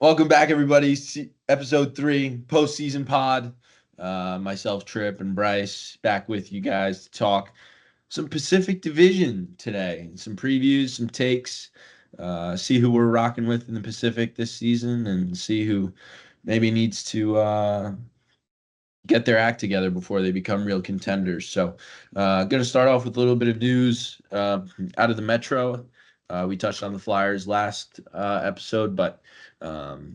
Welcome back, everybody. Episode 3, postseason pod. Myself, Tripp, and Bryce back with you guys to talk some Pacific Division today. Some previews, some takes. See who we're rocking with in the Pacific this season, and see who maybe needs to get their act together before they become real contenders. So, going to start off with a little bit of news out of the Metro. We touched on the Flyers last episode, but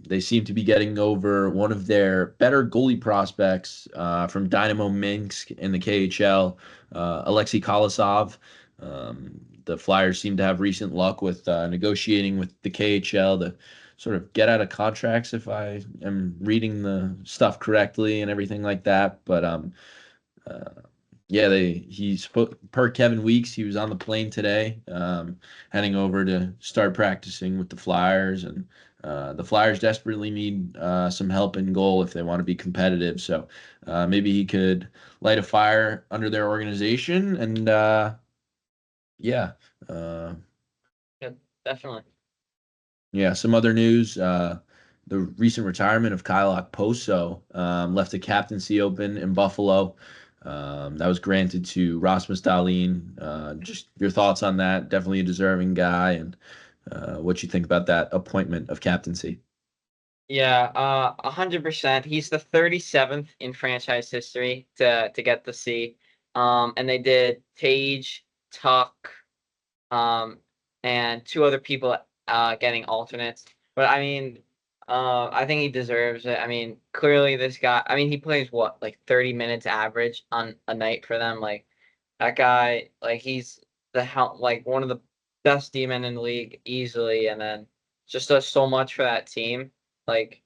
they seem to be getting over one of their better goalie prospects from Dynamo Minsk in the KHL, Alexei Kolosov. The Flyers seem to have recent luck with negotiating with the KHL to sort of get out of contracts if I am reading the stuff correctly and everything like that. But uh, yeah, per Kevin Weeks, he was on the plane today, heading over to start practicing with the Flyers, and the Flyers desperately need some help in goal if they want to be competitive. So maybe he could light a fire under their organization, and yeah. Uh, Yeah, definitely. Yeah, some other news. The recent retirement of Kyle Okposo left the captaincy open in Buffalo. That was granted to Rasmus Dahlin. Just your thoughts on that. Definitely a deserving guy, and what you think about that appointment of captaincy. Yeah, 100%. He's the 37th in franchise history to get the C. And they did Tage, Tuck, um, and two other people getting alternates. But I mean, I think he deserves it. I mean, clearly this guy. I mean, he plays what, like 30 minutes average on a night for them. Like that guy, like he's like one of the best D-men in the league easily, and then just does so much for that team. Like,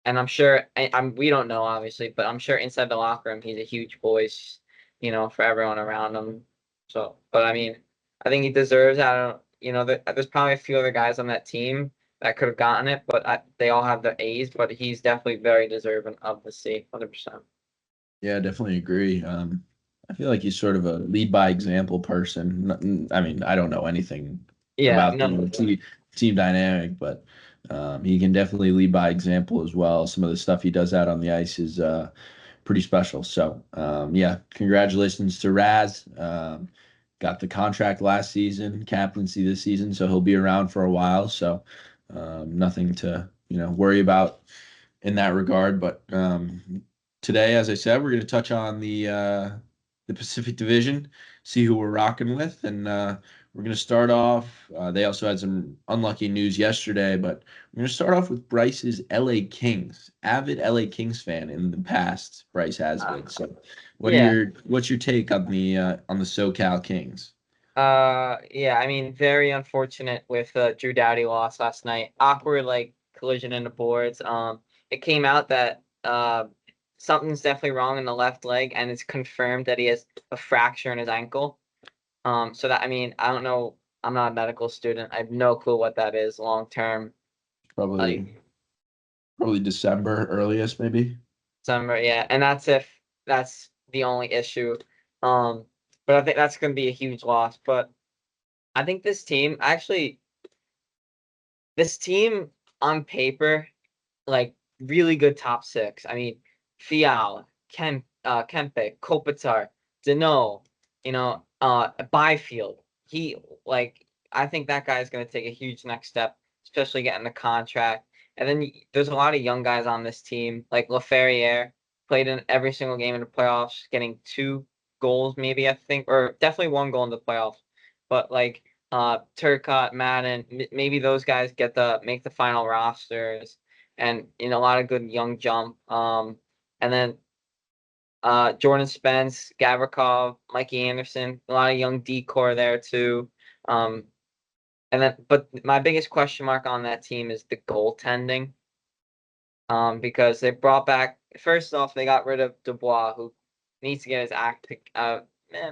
and I'm sure we don't know obviously, but I'm sure inside the locker room he's a huge voice, for everyone around him. So, but I mean, I think he deserves. I don't, there's probably a few other guys on that team that could have gotten it, but they all have the A's. But he's definitely very deserving of the C, 100%. Yeah, definitely agree. I feel like he's sort of a lead by example person. I mean, I don't know anything Yeah, about no, the team dynamic, but he can definitely lead by example as well. Some of the stuff he does out on the ice is pretty special. So, yeah, congratulations to Raz. Got the contract last season, captaincy this season, so he'll be around for a while. So, nothing to worry about in that regard. But today, as I said, we're going to touch on the Pacific Division, see who we're rocking with, and we're going to start off. They also had some unlucky news yesterday, but we're going to start off with Bryce's LA Kings. Avid LA Kings fan in the past, Bryce has uh, been. So, yeah. what's your take on the SoCal Kings? Yeah, I mean, very unfortunate with Drew Doughty loss last night. Awkward like collision in the boards. It came out that something's definitely wrong in the left leg, and it's confirmed that he has a fracture in his ankle. So that I mean, I don't know. I'm not a medical student. I have no clue what that is long term. Probably Like probably December earliest, maybe. summer, yeah, and that's if that's the only issue. Um, but I think that's going to be a huge loss. But I think this team on paper, like really good top six. I mean, Fiala, Kempe, Kopitar, Deneau, Byfield. He like I think that guy is going to take a huge next step, especially getting the contract. And then there's a lot of young guys on this team, like Laferriere played in every single game in the playoffs, getting 2 goals maybe I think, or definitely 1 goal in the playoffs. But like Turcotte, Madden, maybe those guys make the final rosters, and a lot of good young jump. And then Jordan Spence, Gavrikov, Mikey Anderson, a lot of young decor there too. Um, and then, but my biggest question mark on that team is the goaltending. Because they brought back first off, they got rid of Dubois, who needs to get his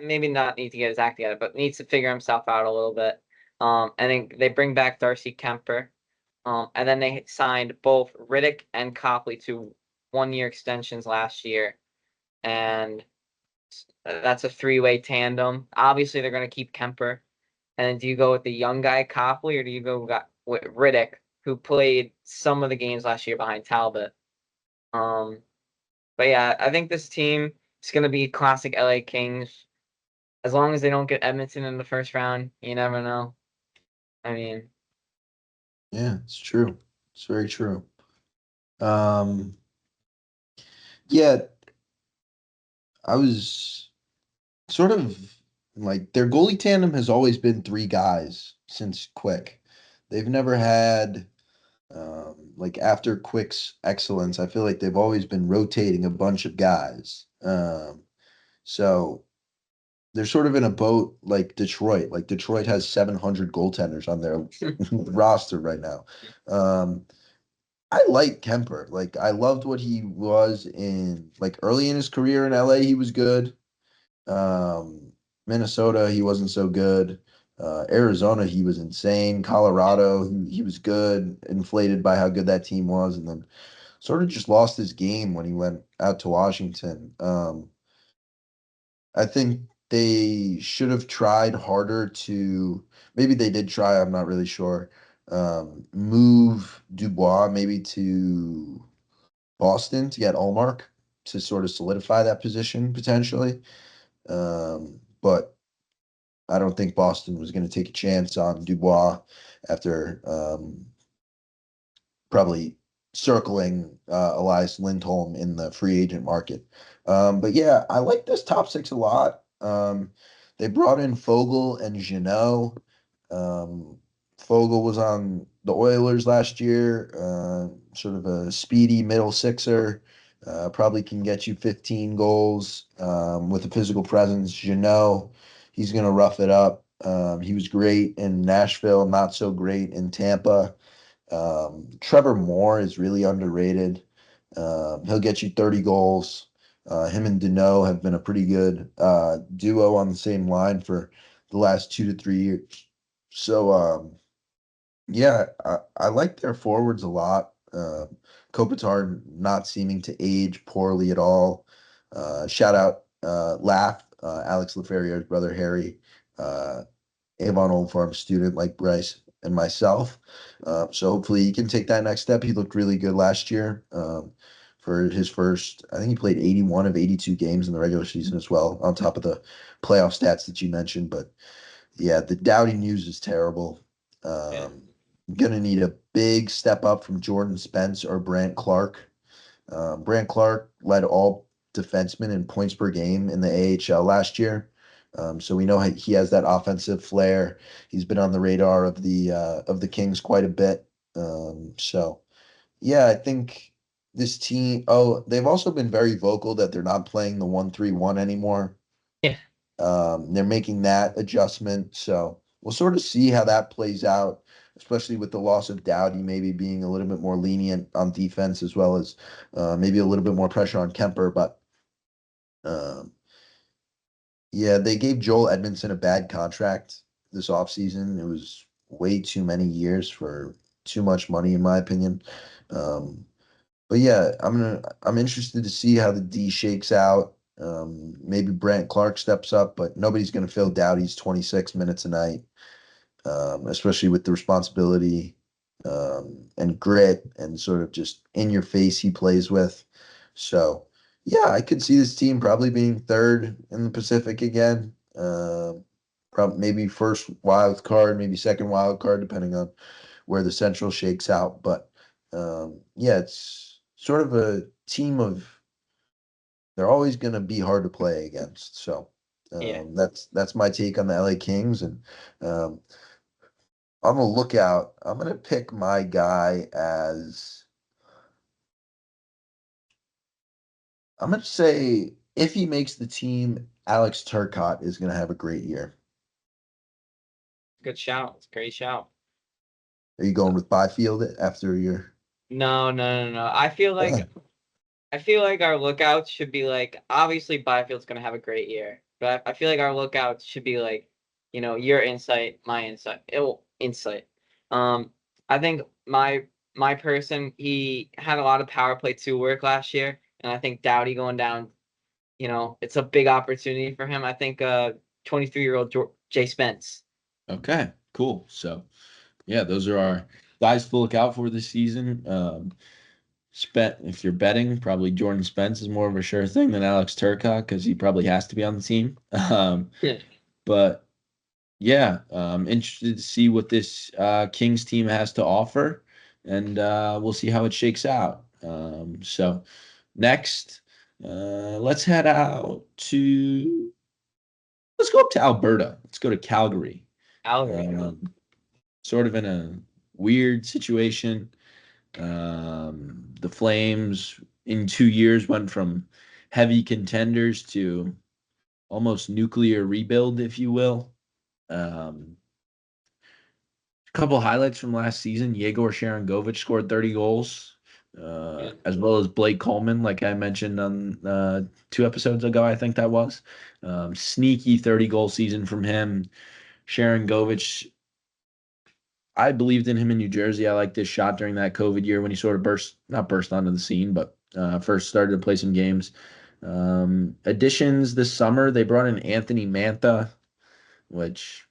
maybe not need to get his act together, but needs to figure himself out a little bit. And then they bring back Darcy Kemper. And then they signed both Riddick and Copley to 1-year extensions last year, and that's a three-way tandem. Obviously, they're going to keep Kemper. And then do you go with the young guy Copley, or do you go with Riddick, who played some of the games last year behind Talbot. But yeah, I think this team is going to be classic LA Kings. As long as they don't get Edmonton in the first round, you never know. I mean, Yeah, it's true. It's very true. Um, yeah, I was sort of like their goalie tandem has always been three guys since Quick. They've never had like after Quick's excellence, I feel like they've always been rotating a bunch of guys. So they're sort of in a boat like Detroit. Like Detroit has 700 goaltenders on their roster right now. Um, I like Kemper. Like I loved what he was in like early in his career in LA. He was good. Um, Minnesota, he wasn't so good. Arizona, he was insane. Colorado, he was good, inflated by how good that team was, and then sort of just lost his game when he went out to Washington. I think they should have tried harder to, maybe they did try, I'm not really sure. Move Dubois maybe to Boston to get Allmark to sort of solidify that position potentially. But I don't think Boston was going to take a chance on Dubois after probably circling Elias Lindholm in the free agent market. But yeah, I like this top six a lot. They brought in Fogel and Jeannot. Um, Fogel was on the Oilers last year, sort of a speedy middle sixer. Probably can get you 15 goals with a physical presence. Jeannot, he's going to rough it up. He was great in Nashville, not so great in Tampa. Trevor Moore is really underrated. He'll get you 30 goals. Him and Deneau have been a pretty good duo on the same line for the last 2 to 3 years. So, yeah, I like their forwards a lot. Kopitar not seeming to age poorly at all. Shout out Laugh, Alex Leferrier's brother Harry. Avon Old Farm student like Bryce and myself. So hopefully he can take that next step. He looked really good last year for his first, I think he played 81 of 82 games in the regular season as well, on top of the playoff stats that you mentioned. But yeah, the Dowdy news is terrible. yeah, Gonna need a big step up from Jordan Spence or Brant Clark. Brant Clark led all defensemen in points per game in the AHL last year. So we know he has that offensive flair. He's been on the radar of the Kings quite a bit. So yeah, I think this team. Oh, they've also been very vocal that they're not playing the 1-3-1 anymore. yeah, They're making that adjustment. So we'll sort of see how that plays out, especially with the loss of Dowdy, maybe being a little bit more lenient on defense as well as maybe a little bit more pressure on Kemper. But um, yeah, they gave Joel Edmondson a bad contract this offseason. It was way too many years for too much money, in my opinion. Um, but yeah, I'm interested to see how the D shakes out. Maybe Brant Clark steps up, but nobody's gonna fill Dowdy's 26 minutes a night, especially with the responsibility and grit and sort of just in your face he plays with. So yeah, I could see this team probably being third in the Pacific again. Probably maybe first wild card, maybe second wild card, depending on where the Central shakes out. But yeah, it's sort of a team of they're always going to be hard to play against. So yeah. that's my take on the LA Kings, and um, on the lookout. I'm going to pick my guy as I'm going to say if he makes the team, Alex Turcotte is going to have a great year. Good shout. It's a great shout. Are you going with Byfield after your? No, no, no, no. I feel like our lookouts should be like obviously Byfield's gonna have a great year, but I feel like our lookouts should be like, your insight, my insight, insight. I think my person he had a lot of power play 2 work last year, and I think Doughty going down, it's a big opportunity for him. I think 23-year-old Jay Spence. Okay, cool. So yeah, those are our guys to look out for this season. If you're betting, probably Jordan Spence is more of a sure thing than Alex Turcotte because he probably has to be on the team. Yeah. But yeah, interested to see what this Kings team has to offer, and we'll see how it shakes out. So next, let's head out to let's go up to Alberta. Let's go to Calgary. Calgary. Um, Sort of in a weird situation. The Flames in 2 years went from heavy contenders to almost nuclear rebuild, if you will. Um, a couple highlights from last season: Yegor Sharangovich scored 30 goals, Yeah. as well as Blake Coleman, like I mentioned on 2 episodes ago. I think that was sneaky 30-goal season from him. Sharangovich, I believed in him in New Jersey. I liked his shot during that COVID year when he sort of not burst onto the scene, but first started to play some games. Additions this summer, they brought in Anthony Mantha, which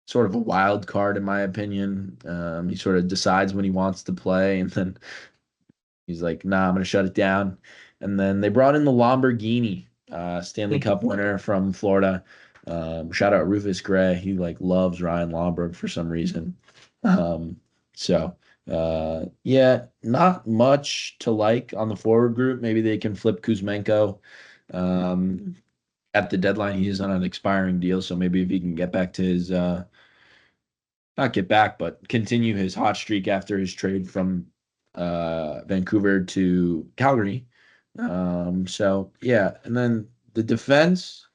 sort of a wild card in my opinion. He sort of decides when he wants to play, and then he's like, "Nah, I'm gonna shut it down." And then they brought in the Lamborghini, Stanley Cup winner from Florida. Shout out Rufus Gray. He like loves Ryan Lomberg for some reason. Um, yeah, not much to like on the forward group. Maybe they can flip Kuzmenko. Um, at the deadline, he is on an expiring deal, so maybe if he can get back to his not get back, but continue his hot streak after his trade from Vancouver to Calgary. So yeah, and then the defense,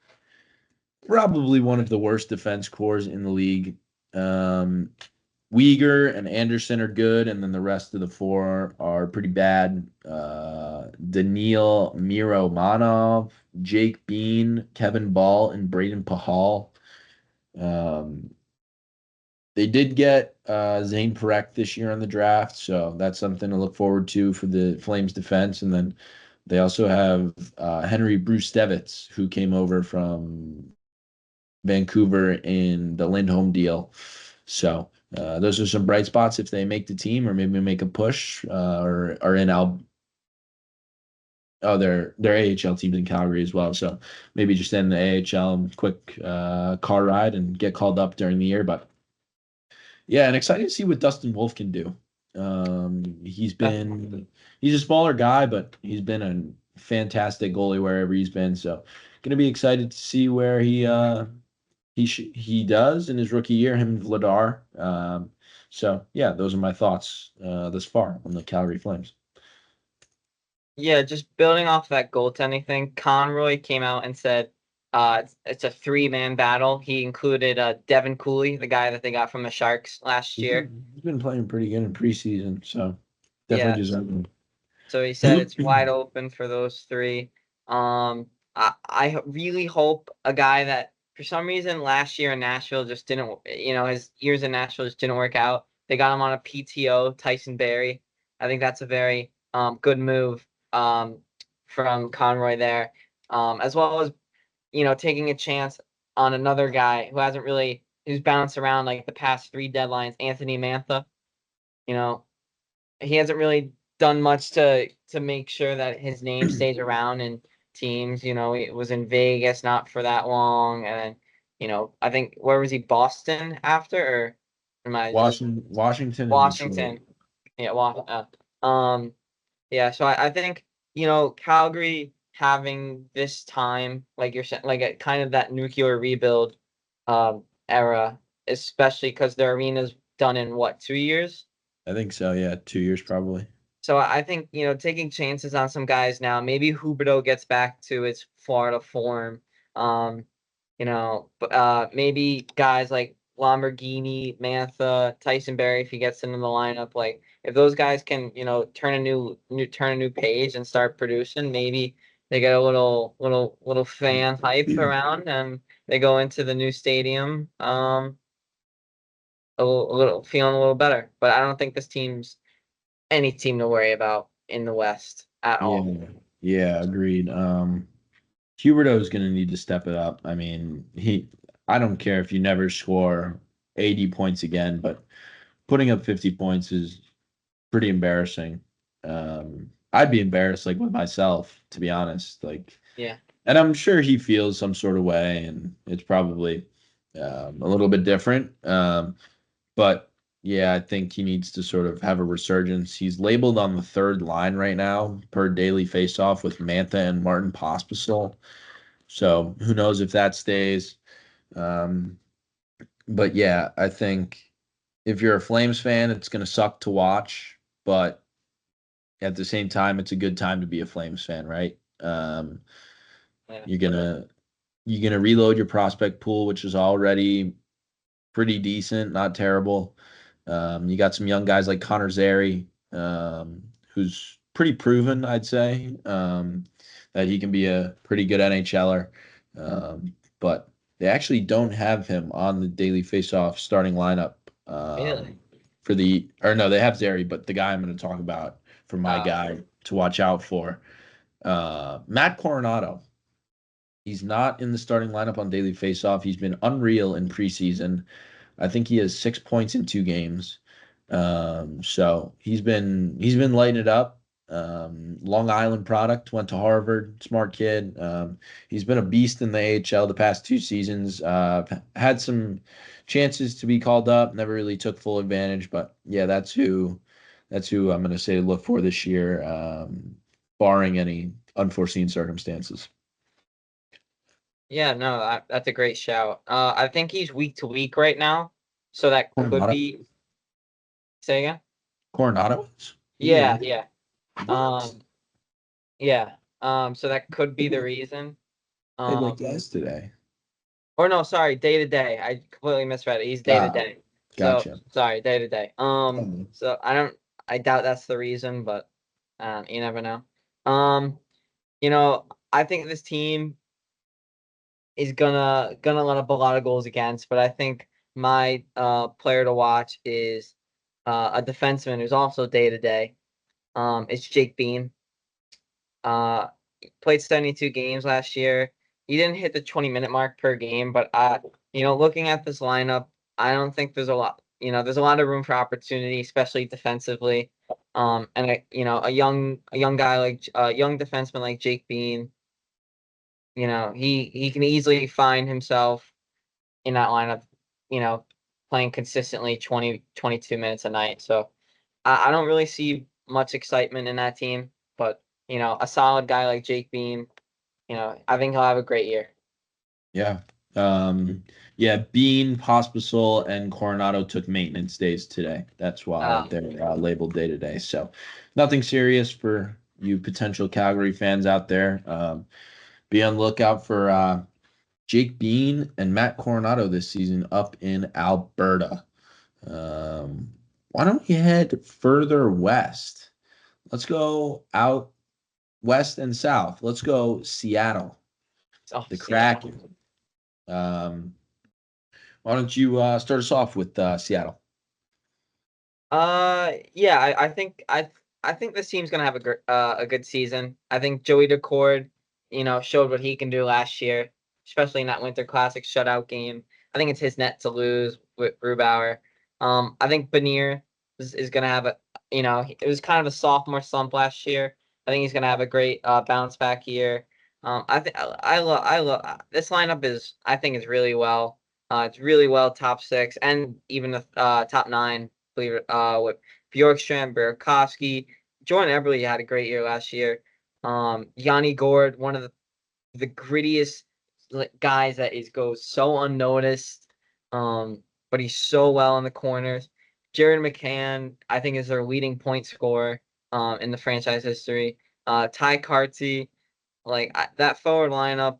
probably one of the worst defense cores in the league. Um, Uyghur and Anderson are good, and then the rest of the four are pretty bad. Daniil Miromanov, Jake Bean, Kevin Ball, and Braden Pahal. Um, they did get Zane Parekh this year on the draft, so that's something to look forward to for the Flames defense. And then they also have Henry Brustevitz, who came over from Vancouver in the Lindholm deal. So those are some bright spots if they make the team, or maybe make a push, or are in their AHL teams in Calgary as well. So maybe just in the AHL, quick car ride and get called up during the year, but. Yeah, and excited to see what Dustin Wolf can do. He's a smaller guy, but he's been a fantastic goalie wherever he's been. So, gonna be excited to see where he does in his rookie year. Him and Vladar. So yeah, those are my thoughts thus far on the Calgary Flames. Yeah, just building off that goaltending thing, Conroy came out and said it's a three-man battle. He included Devin Cooley, the guy that they got from the Sharks last year. He's been playing pretty good in preseason, so definitely Yeah, deserving. so he said it's wide open for those three. I really hope a guy that for some reason last year in Nashville just didn't, his years in Nashville just didn't work out. They got him on a PTO, Tyson Barrie. I think that's a very good move from Conroy there, as well as taking a chance on another guy who's bounced around like the past three deadlines, Anthony Mantha. You know, he hasn't really done much to make sure that his name stays around in teams. He was in Vegas not for that long, and then I think where was he? Boston after, or am I just Washington and Detroit. Washington? Yeah, yeah. So I think Calgary having this time, like you're saying, like a kind of that nuclear rebuild era, especially because their arena's done in what, 2 years? I think so. Yeah, 2 years probably. So I think, taking chances on some guys now, maybe Huberdeau gets back to his Florida form. Um, maybe guys like Lamborghini, Mantha, Tyson Barrie, if he gets into the lineup, like if those guys can, turn a new page and start producing, maybe they get a little fan hype around and they go into the new stadium, a little feeling a little better. But I don't think this team's any team to worry about in the West at Yeah, all. yeah, agreed. Huberto is going to need to step it up. I mean, I don't care if you never score 80 points again, but putting up 50 points is pretty embarrassing. I'd be embarrassed like with myself, to be honest. Like, Yeah. and I'm sure he feels some sort of way, and it's probably a little bit different. But yeah, I think he needs to sort of have a resurgence. He's labeled on the third line right now per daily faceoff with Mantha and Martin Pospisil. So who knows if that stays. Um, but yeah, I think if you're a Flames fan, it's going to suck to watch, but at the same time, it's a good time to be a Flames fan, right? Yeah. You're gonna reload your prospect pool, which is already pretty decent, not terrible. You got some young guys like Connor Zary, who's pretty proven, I'd say, that he can be a pretty good NHLer. But they actually don't have him on the daily faceoff starting lineup Really? for the, or no, they have Zary, but the guy I'm going to talk about for my Oh, guy to watch out for, Matt Coronado. He's not in the starting lineup on daily faceoff. He's been unreal in preseason. I think he has 6 points in 2 games. So he's been lighting it up. Long Island product, went to Harvard, smart kid. He's been a beast in the AHL the past 2 seasons. Had some chances to be called up, never really took full advantage. But yeah, that's who I'm going to say look for this year, barring any unforeseen circumstances. yeah. No, that's a great shout. I think he's week to week right now, so that could Coronado, be. Say again. Coronado, he Yeah, is. yeah. What? Yeah. So that could be the reason. Played like Um, yesterday. or no, sorry, day to day. I completely misread it. He's day to Ah, day. So gotcha. sorry, day to day. Um, So I doubt that's the reason, but you never know. Um, you know, I think this team is gonna let up a lot of goals against, but I think my player to watch is a defenseman who's also day to day. It's Jake Bean. Uh, played 72 games last year. He didn't hit the 20-minute mark per game, but looking at this lineup, I don't think there's a lot. There's a lot of room for opportunity, especially defensively. And a young guy like a young defenseman like Jake Bean, he can easily find himself in that lineup, you know, playing consistently 20 22 minutes a night. So I don't really see much excitement in that team, but a solid guy like Jake Bean, I think he'll have a great year. yeah. Yeah, Bean, Pospisil, and Coronado took maintenance days today. That's why Uh, they're labeled day to day. So nothing serious for you potential Calgary fans out there. Be on the lookout for Jake Bean and Matt Coronado this season up in Alberta. Um, why don't we head further west? Let's go out west and south. Let's go Seattle, oh, the Seattle. Kraken. Um, why don't you start us off with Seattle? Yeah, I think this team's gonna have a good season. I think Joey Daccord, showed what he can do last year, especially in that Winter Classic shutout game. I think it's his net to lose with Grubauer. I think Benier is gonna have it was kind of a sophomore slump last year. I think he's gonna have a great bounce back year. I think I love this lineup I think is really well. It's really well top six and even the top nine believe it, with Bjorkstrand, Burakovsky. Jordan Eberle had a great year last year. Yanni Gord, one of the grittiest guys that goes so unnoticed, but he's so well in the corners. Jared McCann, I think, is their leading point scorer in the franchise history. Ty Carty, that forward lineup,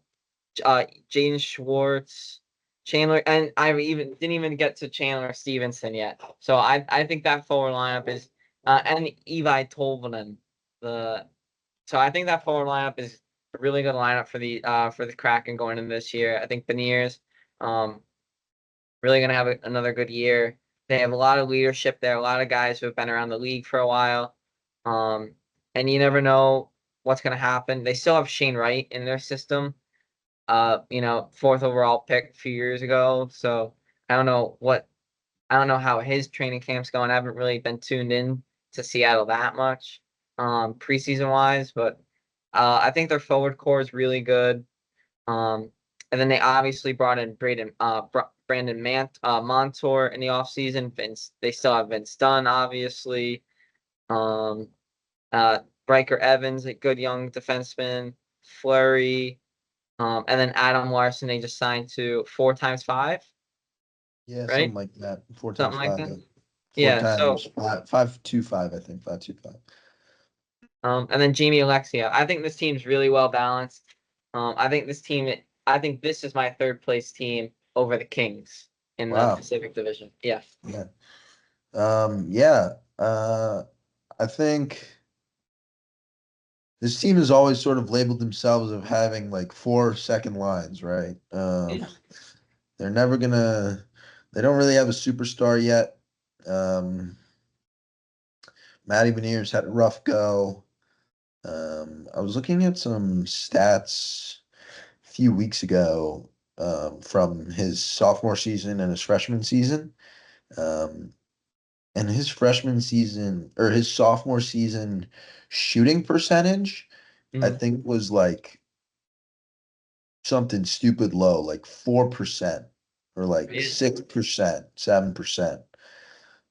Jaden Schwartz, Chandler, and I even didn't even get to Chandler Stevenson yet. So I think that forward lineup is and Evi Tolvanen. The so I think that forward lineup is a really good lineup for the Kraken going into this year. I think Beniers um really gonna have another good year. They have a lot of leadership there, a lot of guys who have been around the league for a while. Um and you never know what's gonna happen. They still have Shane Wright in their system, fourth overall pick a few years ago. So I don't know I don't know how his training camp's going. I haven't really been tuned in to Seattle that much, preseason wise, but I think their forward core is really good. Um, and then they obviously brought in Montour in the offseason. They still have Vince Dunn, obviously. Um, Riker Evans, a good young defenseman. Fleury, and then Adam Larson, they just signed to 4 x 5, Yeah, something right? like that. Four Something times like five. that. Four Yeah. So, times five. 525, I think. 525. and then Jamie Alexia. I think this team's really well balanced. I think I think this is my third place team over the Kings in the Wow. Pacific Division. Yeah. Yeah. Yeah. I think this team has always sort of labeled themselves of having like four second lines, right? Yeah. They're never gonna. They don't really have a superstar yet. Um, Matty Beniers had a rough go. I was looking at some stats a few weeks ago from his sophomore season and his freshman season. Um, and his freshman season or his sophomore season shooting percentage, I Mhm. think was like something stupid low, like 4% or like Yeah. 6%, 7%.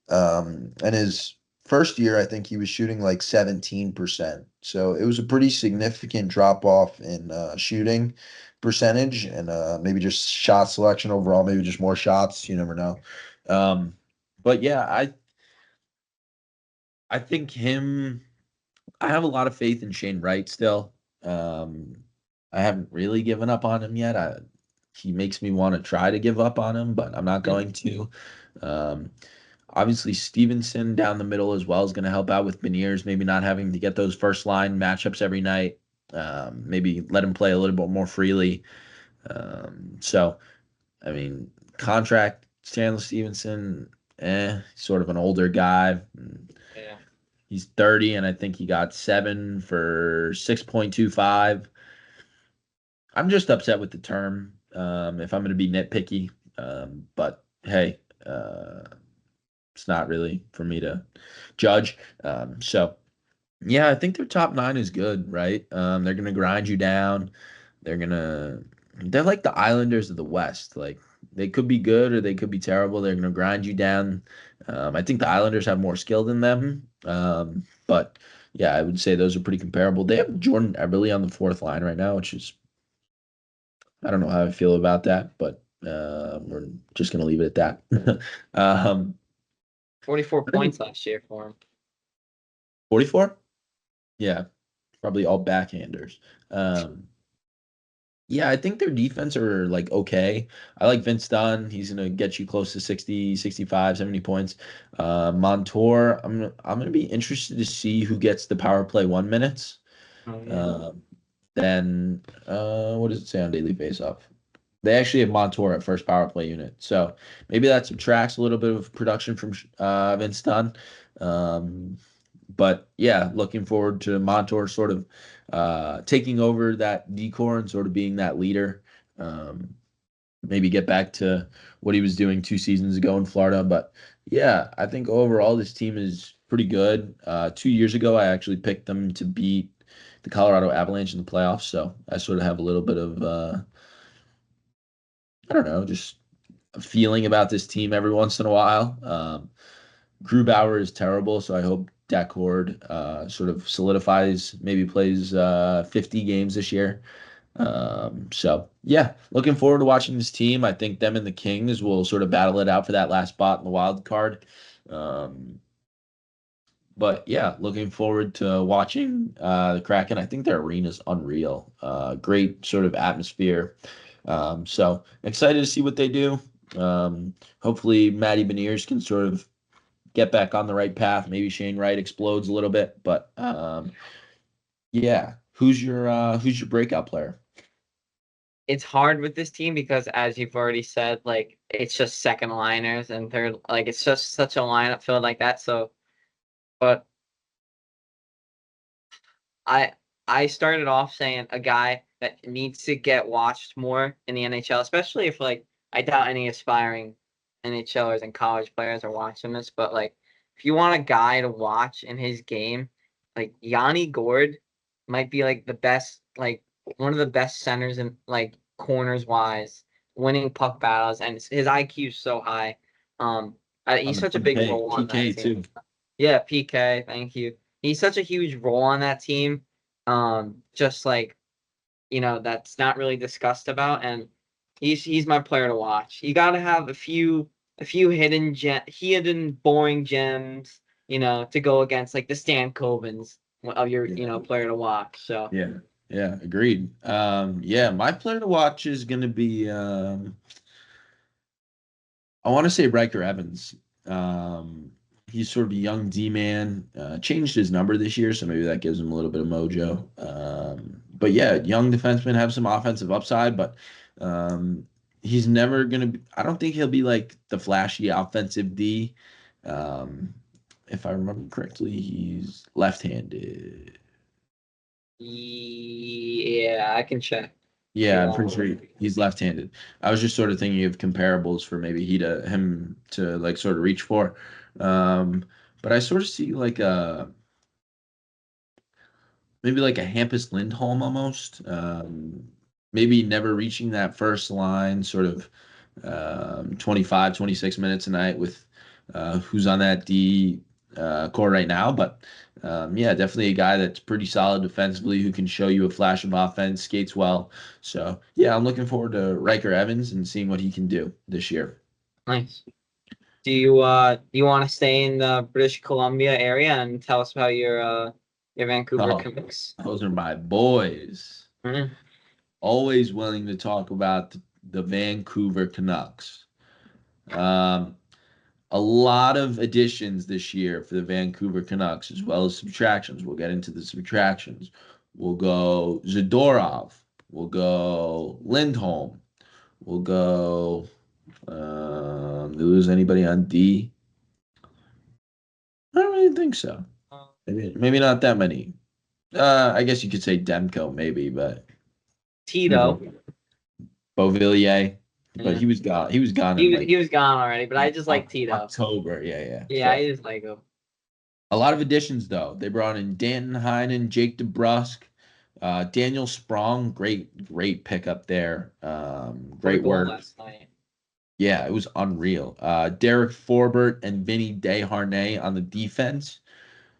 And his first year, I think he was shooting like 17%. So it was a pretty significant drop off in shooting percentage and maybe just shot selection overall, maybe just more shots. You never know. Um, but yeah, I think him. I have a lot of faith in Shane Wright still. Um, I haven't really given up on him yet. He makes me want to try to give up on him, but I'm not Yeah. going to. Um, Obviously, Stevenson down the middle as well is going to help out with Beniers, maybe not having to get those first line matchups every night. Maybe let him play a little bit more freely. So, I mean, contract Stanley Stevenson, sort of an older guy. Yeah. He's 30, and I think he got 7 for 6.25. I'm just upset with the term, if I'm going to be nitpicky. But hey, it's not really for me to judge. So yeah, I think their top nine is good, right? They're gonna grind you down. They're like the Islanders of the West. Like they could be good or they could be terrible. They're gonna grind you down. I think the Islanders have more skill than them. But yeah, I would say those are pretty comparable. They have Jordan Eberle on the fourth line right now, which is I don't know how I feel about that, but we're just gonna leave it at that. um, 44 points last year for him. 44? Yeah, probably all backhanders. Um, yeah, I think their defense are like okay. I like Vince Dunn. He's going to get you close to 60, 65, 70 points. Montour, I'm gonna be interested to see who gets the power play 1 minutes. Oh yeah. Um, then what does it say on Daily Faceoff? They actually have Montour at first power play unit. So maybe that subtracts a little bit of production from Vince Dunn. Um, but yeah, looking forward to Montour sort of taking over that decor and sort of being that leader. Um, Maybe get back to what he was doing 2 seasons ago in Florida. But yeah, I think overall this team is pretty good. 2 years ago, I actually picked them to beat the Colorado Avalanche in the playoffs. So I sort of have a little bit of I don't know, just a feeling about this team every once in a while. Grubauer is terrible, so I hope Dacord sort of solidifies, maybe plays 50 games this year. So yeah, looking forward to watching this team. I think them and the Kings will sort of battle it out for that last spot in the wild card. Um, but yeah, looking forward to watching the Kraken. I think their arena is unreal. Great sort of atmosphere. So excited to see what they do. Hopefully, Matty Beniers can sort of get back on the right path. Maybe Shane Wright explodes a little bit, but yeah. Who's your breakout player? It's hard with this team because, as you've already said, like it's just second liners and third. Like it's just such a lineup filled like that. So, but I I started off saying a guy that needs to get watched more in the NHL, especially if like I doubt any aspiring NHLers and college players are watching this, but like if you want a guy to watch in his game, like Yanni Gord might be like the best, like one of the best centers in like corners wise, winning puck battles, and his IQ is so high. On He's the such a big PK, role on that PK team. too. Yeah, PK, thank you. He's such a huge role on that team. Just like that's not really discussed about, and he's my player to watch. You got to have a few hidden boring gems, to go against like the Stan Covens of your Yeah. player to watch. So Yeah. Yeah. Agreed. Yeah, my player to watch is gonna be I want to say Riker Evans. Um, he's sort of a young D man. Changed his number this year, so maybe that gives him a little bit of mojo. But yeah, young defensemen have some offensive upside, but um, he's never gonna. I don't think he'll be like the flashy offensive D. Um, if I remember correctly, he's left-handed. yeah, I can check if Yeah, you I'm pretty want. sure he's left-handed. I was just sort of thinking of comparables for maybe him to like sort of reach for. Um, but I sort of see like a maybe like a Hampus Lindholm almost. Maybe never reaching that first line, sort of 25, 26 minutes a night with who's on that D core right now. But yeah, definitely a guy that's pretty solid defensively who can show you a flash of offense, skates well. So yeah, I'm looking forward to Riker Evans and seeing what he can do this year. Nice. Do you want to stay in the British Columbia area and tell us about your Vancouver Oh, Canucks? those are my boys. Mhm. Always willing to talk about the Vancouver Canucks. Um, a lot of additions this year for the Vancouver Canucks, as well as subtractions. We'll get into the subtractions. We'll go Zadorov. We'll go Lindholm. We'll go. Did we lose anybody on D? I don't really think so. Maybe not that many. I guess you could say Demko, maybe, but never. Tito. Beauvillier, but Yeah. he was gone. He was gone He in was like he was gone already, but I just like Tito. October. Yeah, yeah. Yeah, So I just like him. a lot of additions though. They brought in Danton Heinen, Jake DeBrusk, Daniel Sprong. Great pickup there. What a Great goal work. last night. Yeah, it was unreal. Derek Forbert and Vinny Desharnais on the defense.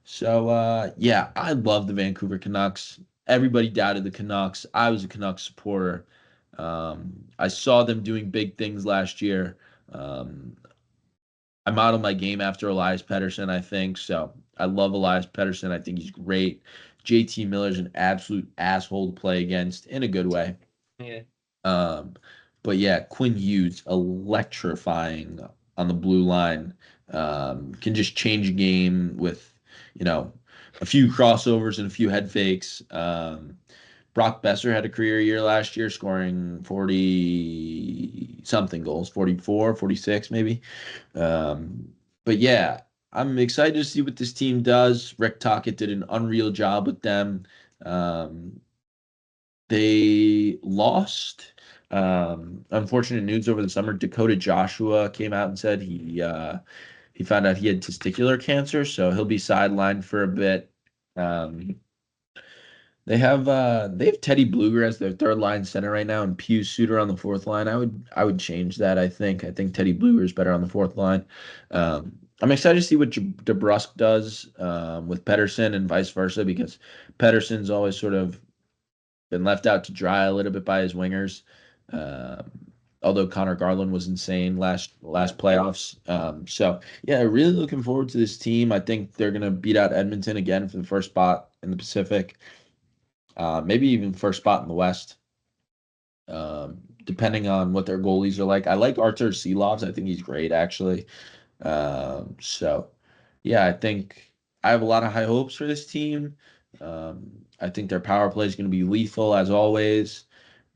So yeah, I love the Vancouver Canucks. Everybody doubted the Canucks. I was a Canucks supporter. I saw them doing big things last year. Um, I modeled my game after Elias Pettersson, I think. So I love Elias Pettersson. I think he's great. JT Miller's an absolute asshole to play against in a good way. Yeah. Um, but yeah, Quinn Hughes, electrifying on the blue line. Can just change a game with, you know, a few crossovers and a few head fakes. Brock Besser had a career year last year, scoring 40 something goals, 44, 46 maybe. But yeah, I'm excited to see what this team does. Rick Tocchet did an unreal job with them. Um, they lost. Unfortunate news over the summer. Dakota Joshua came out and said he found out he had testicular cancer, so he'll be sidelined for a bit. Um, they have Teddy Bluger as their third line center right now, and Pius Suter on the fourth line. I would change that. I think Teddy Bluger is better on the fourth line. I'm excited to see what DeBrusk does with Pedersen and vice versa because Pedersen's always sort of been left out to dry a little bit by his wingers. Um, Although Connor Garland was insane last playoffs. So yeah, really looking forward to this team. I think they're gonna beat out Edmonton again for the first spot in the Pacific. Maybe even first spot in the West, depending on what their goalies are like. I like Artur Silovs. I think he's great, actually. So, yeah, I think I have a lot of high hopes for this team. I think their power play is going to be lethal as always.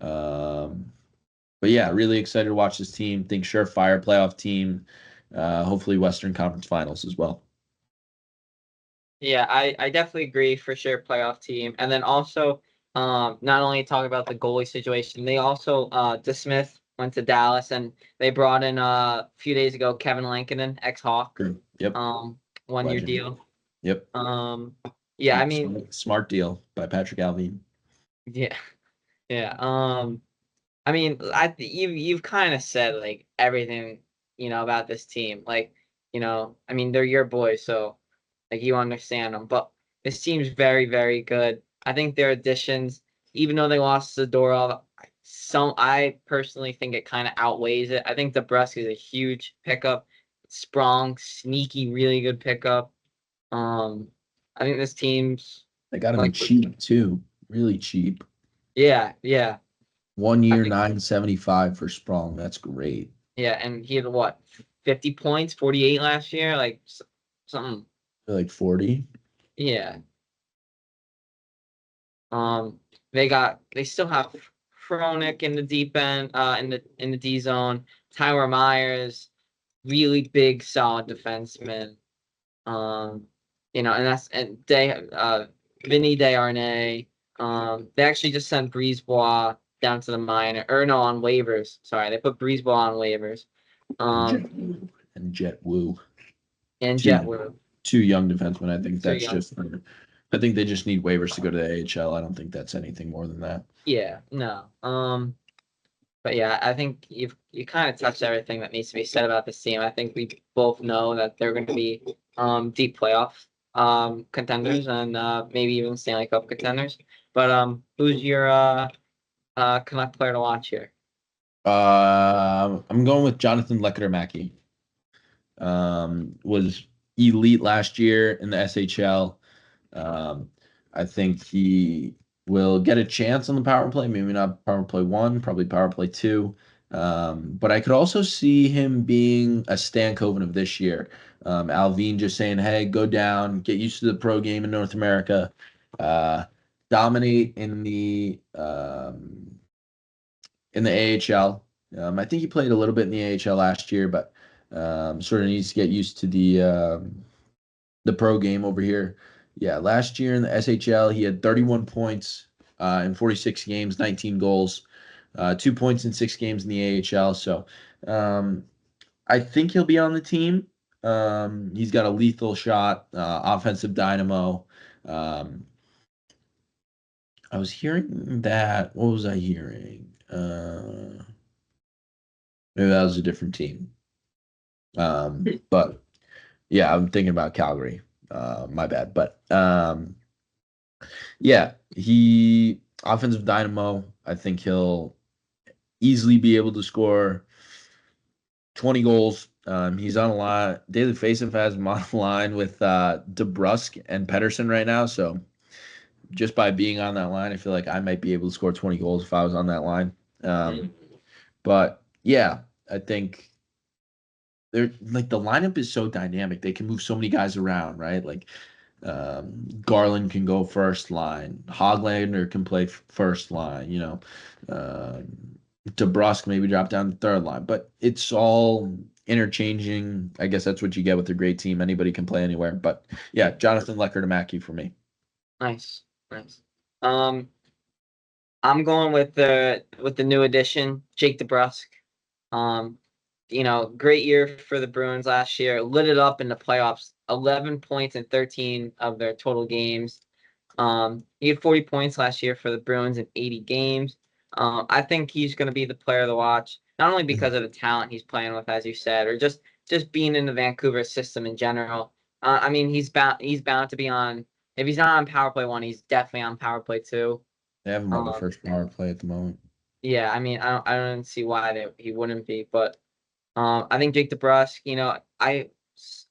Um, but yeah, really excited to watch this team. Think surefire playoff team. Hopefully, Western Conference Finals as well. Yeah, I definitely agree for sure playoff team. And then also not only talk about the goalie situation, they also DeSmith went to Dallas, and they brought in a few days ago Kevin Lankinen, ex-Hawk, Sure. Yep. 1 year Legend. deal. Yep. Yeah, I mean, Smart deal by Patrick Alvin. yeah, yeah. I mean, you've kind of said like everything about this team. Like, I mean, they're your boys, so like you understand them. But this team's very, very good. I think their additions, even though they lost Zadorov, I personally think it kind of outweighs it. I think DeBrusque is a huge pickup. Sprong, sneaky, really good pickup. Um, I think this team's They got him like, cheap too. Really cheap. yeah, yeah. 1 year, I 975 for Sprong. That's great. Yeah, and he had what, 50 points, 48 last year, like something. Like 40. Yeah. Um, they still have Chronic in the deep end, in the D zone. Tyler Myers, really big, solid defenseman. Um, and Vinny Desharnais. They actually just sent Brisebois down to the minor, or no, on waivers. Sorry, they put Brisebois on waivers. And Um, Jet Wu. And Jet Wu. and Two Jetwu. two young defensemen. I think So that's young. just. I think they just need waivers to go to the AHL. I don't think that's anything more than that. Yeah, no. But yeah, I think you kind of touched everything that needs to be said about this team. I think we both know that they're going to be deep playoff contenders and maybe even Stanley Cup contenders. But who's your Canuck player to watch here? I'm going with Jonathan Leckler-Mackey. Was elite last year in the SHL. Um, I think he will get a chance on the power play. Maybe not power play one, probably power play two. But I could also see him being a Stan Coven of this year. Alvin just saying, "Hey, go down, get used to the pro game in North America, uh, dominate in the AHL." I think he played a little bit in the AHL last year, but sort of needs to get used to the pro game over here. Yeah, last year in the SHL, he had 31 points in 46 games, 19 goals, 2 points in 6 games in the AHL. So I think he'll be on the team. He's got a lethal shot, offensive dynamo. Um, I was hearing that. What was I hearing? Maybe that was a different team. But yeah, I'm thinking about Calgary. My bad. But yeah, he offensive dynamo. I think he'll easily be able to score 20 goals. He's on a line. Daily Faceoff has him on a line with DeBrusque and Pedersen right now. So just by being on that line, I feel like I might be able to score 20 goals if I was on that line. Mm. But yeah, I think they're like the lineup is so dynamic. They can move so many guys around, right? Like Garland can go first line. Hoglander can play first line. DeBrusque maybe drop down to third line. But it's all interchanging. I guess that's what you get with a great team. Anybody can play anywhere. But yeah, Jonathan Leckler-Mackey for me. Nice, nice. Um, I'm going with the new addition, Jake DeBrusque. Um, great year for the Bruins last year. Lit it up in the playoffs. 11 points in 13 of their total games. He had 40 points last year for the Bruins in 80 games. I think he's going to be the player to watch, not only because of the talent he's playing with, as you said, or just being in the Vancouver system in general. I mean, he's bound to be on. If he's not on power play one, he's definitely on power play two. They have him on the Um, first power play at the moment. yeah, I mean, I don't see why he wouldn't be, but I think Jake DeBrusque,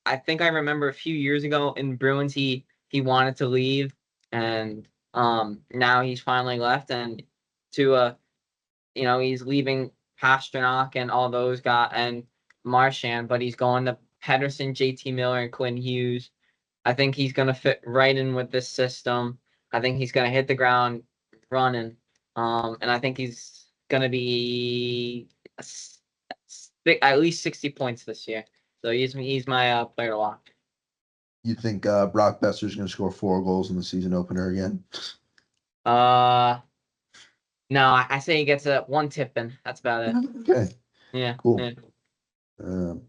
I think I remember a few years ago in Bruins he wanted to leave, and now he's finally left, and to he's leaving Pasternak and all those guys and Marchand, but he's going to Pedersen, JT Miller, and Quinn Hughes. I think he's gonna fit right in with this system. I think he's gonna hit the ground running, and I think he's gonna be at least 60 points this year. So he's my player to watch. You think Brock Besser's going to score 4 goals in the season opener again? Uh, No, I say he gets a one tipping. That's about it. Okay, Yeah, cool. yeah. Um,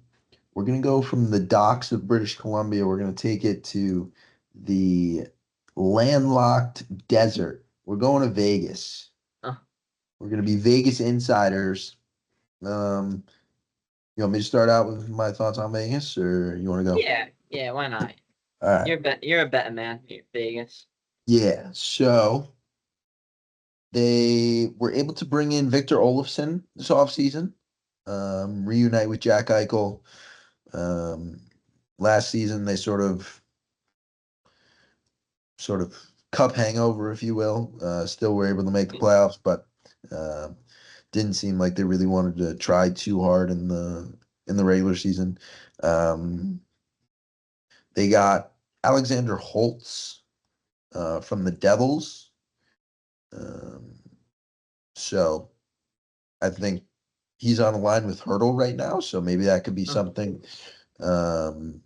we're gonna go from the docks of British Columbia. We're gonna take it to the landlocked desert. We're going to Vegas. Oh, We're gonna be Vegas insiders. Um, you want me to start out with my thoughts on Vegas, or you want to go? yeah, yeah. Why not? All right. You're a betting man. You're Vegas. Yeah. So they were able to bring in Victor Olofsson this offseason, reunite with Jack Eichel. Um, last season they sort of cup hangover, if you will. Still were able to make the playoffs, but uh, didn't seem like they really wanted to try too hard in the regular season. Um, they got Alexander Holtz from the Devils. Um, so I think he's on a line with Hurdle right now, so maybe that could be Oh, something. Um,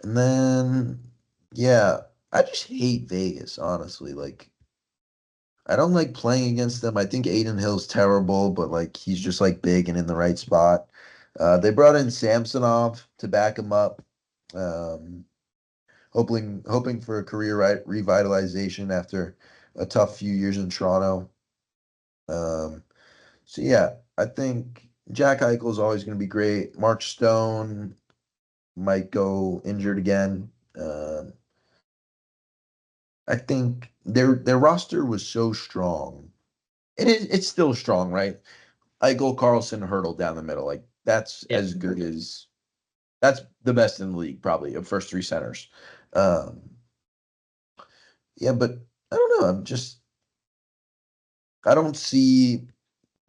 and then, yeah, I just hate Vegas, honestly. Like, I don't like playing against them. I think Aiden Hill's terrible, but like he's just like big and in the right spot. They brought in Samsonov to back him up, um, hoping for a career revitalization after a tough few years in Toronto. Um, so yeah, I think Jack Eichel is always going to be great. Mark Stone might go injured again. I think their roster was so strong. It's still strong, right? Eichel, Carlson, Hurdle down the middle. Like that's yeah, as good as that's the best in the league, probably of first three centers. Um, yeah, but I don't know. I don't see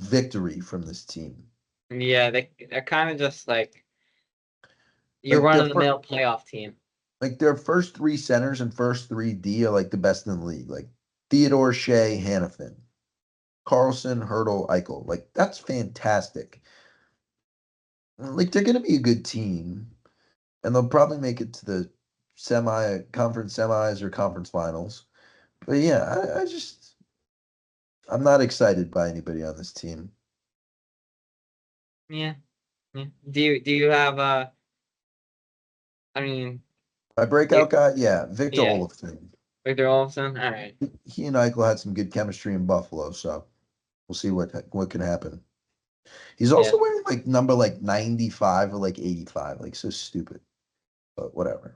victory from this team. yeah. They're kind of just like you're Like their running the first, mill playoff team. like their first three centers and first three D are like the best in the league. Like Theodore, Shea, Hannafin, Carlson, Hurdle, Eichel. Like that's fantastic. Like they're gonna be a good team, and they'll probably make it to the semi conference semis or conference finals. But yeah, I'm not excited by anybody on this team. Yeah, yeah. Do you have I mean, My breakout you, guy, yeah, Victor yeah, Olofsson. Victor Olsen. All right. He and Eichel had some good chemistry in Buffalo, so we'll see what can happen. He's Yeah, also wearing like number like 95 or like 85, like so stupid. But whatever.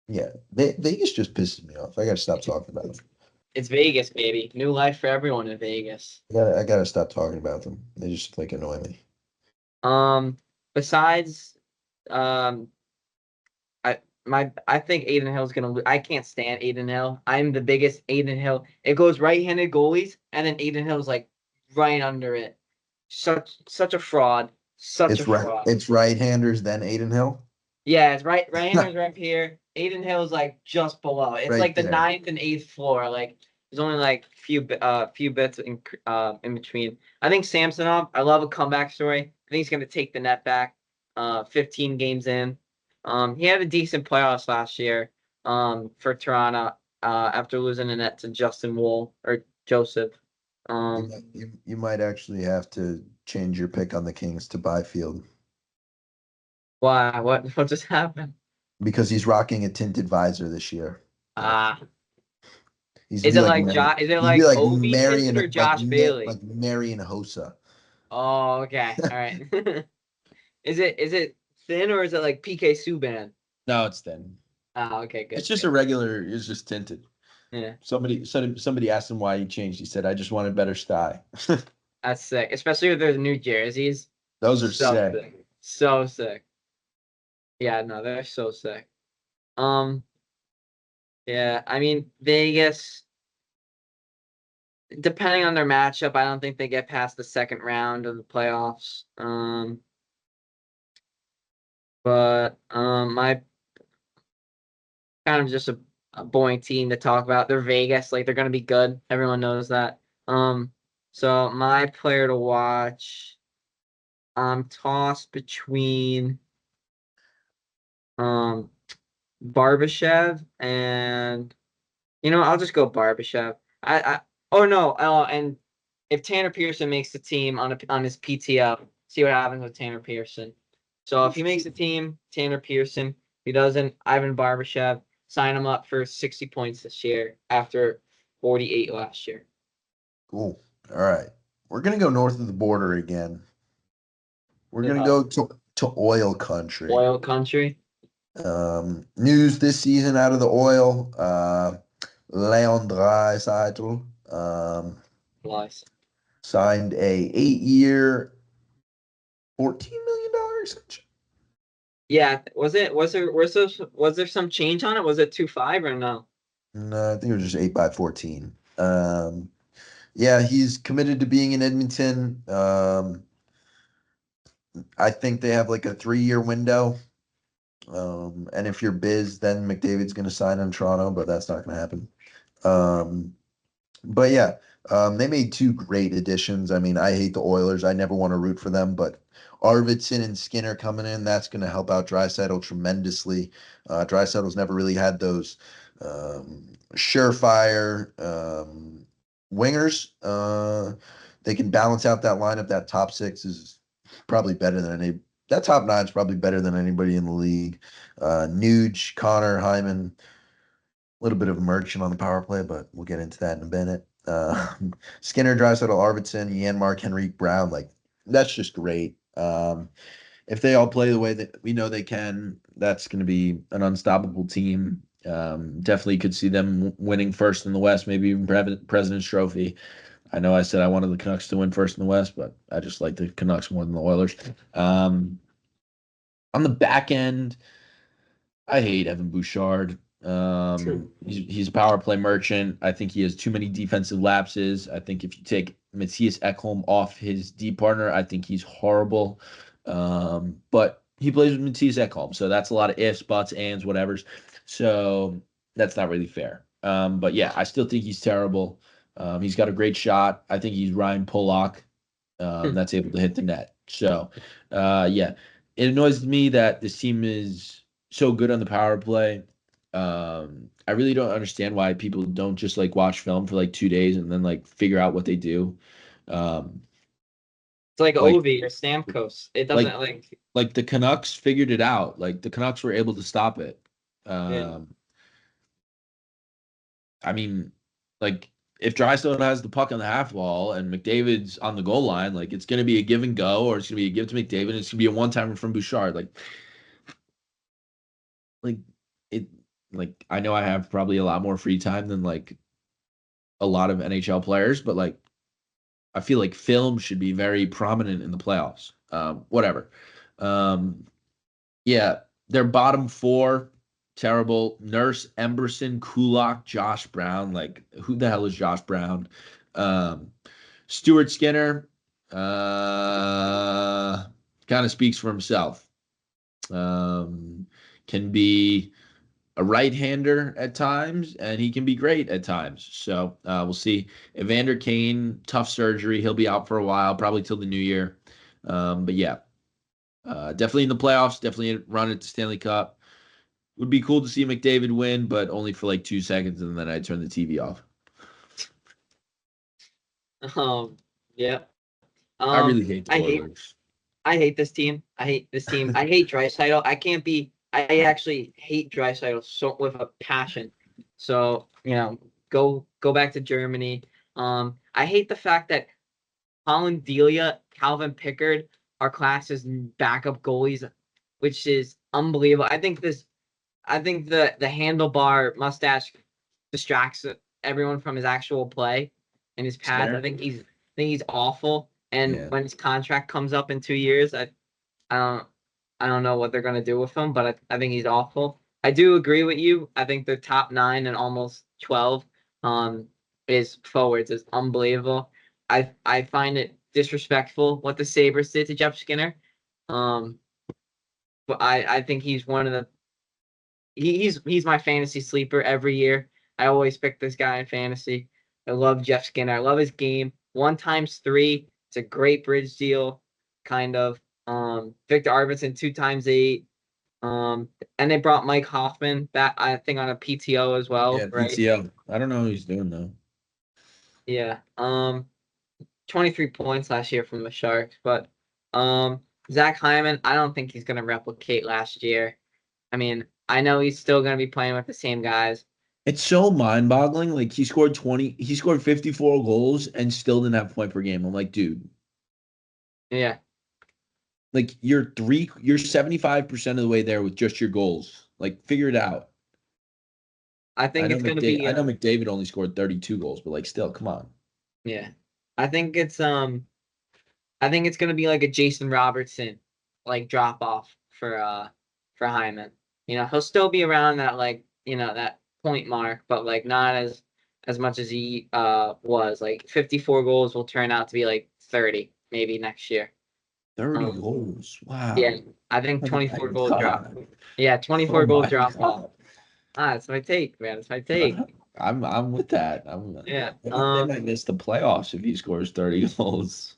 Yeah, Vegas just pisses me off. I gotta stop talking about them. it's Vegas, baby. New life for everyone in Vegas. I gotta stop talking about them. They just like annoy me. Um, besides, um, I think Aiden Hill's gonna. I can't stand Aiden Hill. I'm the biggest Aiden Hill. It goes right-handed goalies, and then Aiden Hill's like right under it. Such a fraud. Such a fraud. It's right-handers, then Aiden Hill. Yeah, it's right-handers right here. Aiden Hill's like just below. It's Right like the there. ninth and eighth floor. Like there's only like few bits in between. I think Samsonov. I love a comeback story. I think he's gonna take the net back. 15 games in. He had a decent playoffs last year. For Toronto. After losing the net to Justin Wool or Joseph. Um, You might actually have to change your pick on the Kings to Byfield why? What just happened? because he's rocking a tinted visor this year. Ah, He's is be it like like Mary. Is it He'd be like like Ovi Marion, tinted or Josh Bailey? like Marion Hossa. Oh, okay. All right. Is it thin or is it like PK Subban? No, it's thin. Oh, okay, It's good, just a good. regular. It's just tinted. Yeah, Somebody asked him why he changed. He said, "I just wanted better sky." that's sick. Especially with those new jerseys. Those are So sick. sick. So sick. Yeah, no, they're so sick. Um, yeah, I mean Vegas, depending on their matchup, I don't think they get past the second round of the playoffs. But my kind of just a boring team to talk about. They're Vegas, like they're gonna be good. Everyone knows that. So my player to watch, I'm tossed between um Barbashev and I'll just go Barbashev. Oh no, and if Tanner Pearson makes the team on his PTO, see what happens with Tanner Pearson. So if he makes the team, Tanner Pearson. If he doesn't, Ivan Barbashev, sign him up for 60 points this year after 48 last year. Cool. All right. We're gonna go north of the border again. We're gonna go to oil country. Oil country. News this season out of the oil. Leon Draisaitl Nice. signed a 8-year, $14 million extension. Yeah, was there some change on it? Was it 2.5 or no? No, I think it was just 8 by 14. Yeah, he's committed to being in Edmonton. I think they have like a 3-year window. And if you're Biz, then McDavid's going to sign in Toronto, but that's not going to happen. But yeah, they made two great additions. I mean, I hate the Oilers. I never want to root for them, but Arvidsson and Skinner coming in, that's going to help out Draisaitl tremendously. Draisaitl's never really had those surefire wingers. They can balance out that lineup. That top six is probably better than any. That top nine is probably better than anybody in the league. Nuge, Connor, Hyman, a little bit of merchant on the power play, but we'll get into that in a minute. Skinner, Draisaitl, Arvidsson, Janmark, Henrique, Brown, like that's just great. If they all play the way that we know they can, that's going to be an unstoppable team. Definitely could see them winning first in the West, maybe even President's Trophy. I know I said I wanted the Canucks to win first in the West, but I just like the Canucks more than the Oilers. On the back end, I hate Evan Bouchard. He's a power play merchant. I think he has too many defensive lapses. I think if you take Matthias Ekholm off his D partner, I think he's horrible. But he plays with Matthias Ekholm, so that's a lot of ifs, buts, ands, whatevers. So that's not really fair. But yeah, I still think he's terrible. He's got a great shot. I think he's Ryan Pollock that's able to hit the net. So yeah, it annoys me that this team is so good on the power play. I really don't understand why people don't just like watch film for like 2 days and then like figure out what they do. Um, It's like like Ovi or Stamkos. It like doesn't like like the Canucks figured it out. Like the Canucks were able to stop it. yeah. Um, I mean, like if Drysdale has the puck on the half wall and McDavid's on the goal line, like it's gonna be a give and go, or it's gonna be a give to McDavid, and it's gonna be a one timer from Bouchard. Like it like I know I have probably a lot more free time than like a lot of NHL players, but like I feel like film should be very prominent in the playoffs. Whatever. Um, yeah, their bottom four, terrible. Nurse, Emberson, Kulak, Josh Brown. Like, who the hell is Josh Brown? Um, Stuart Skinner, kind of speaks for himself. Can be a right-hander at times, and he can be great at times. So we'll see. Evander Kane, tough surgery. He'll be out for a while, probably till the new year. But yeah, definitely in the playoffs, definitely a run at the Stanley Cup. Would be cool to see McDavid win, but only for like 2 seconds, and then I turn the TV off. Yeah. I really hate the I hate Oilers. I hate this team. I hate this team. I hate Draisaitl. I actually hate Draisaitl so with a passion. So, go back to Germany. I hate the fact that Colin Delia, Calvin Pickard are classed as backup goalies, which is unbelievable. I think the handlebar mustache distracts everyone from his actual play and his path. Skinner? I think he's awful. And Yeah. when his contract comes up in 2 years, I don't I don't know what they're gonna do with him, but I think he's awful. I do agree with you. I think the top nine and almost 12 um is forwards is unbelievable. I find it disrespectful what the Sabres did to Jeff Skinner. Um, but I think he's one of the he's my fantasy sleeper every year. I always pick this guy in fantasy. I love Jeff Skinner. I love his game. 1x3. It's a great bridge deal, kind of. Victor Arvidsson 2x8. And they brought Mike Hoffman back, I think, on a PTO as Yeah, well, right? PTO. I don't know what he's doing though. Yeah. 23 points last year from the Sharks, but Zach Hyman, I don't think he's gonna replicate last year. I mean, I know he's still gonna be playing with the same guys. It's so mind-boggling. Like he scored 54 goals and still didn't have a point per game. I'm like, dude, Yeah. like you're 75% of the way there with just your goals. Like, figure it out. I think it's gonna be I know McDavid only scored 32 goals, but like still, come on. yeah. I think it's I think it's gonna be like a Jason Robertson like drop off for Hyman. He'll still be around that like, that point mark, but like not as much as he was. Like 54 goals will turn out to be like 30 maybe next year. 30 Um goals. yeah, Wow. I think Oh my 24 goal drop. God. Yeah, Oh 24 goal my drop off. God. That's my take, man. That's my take. I'm with that. Yeah. They might miss the playoffs if he scores 30 goals.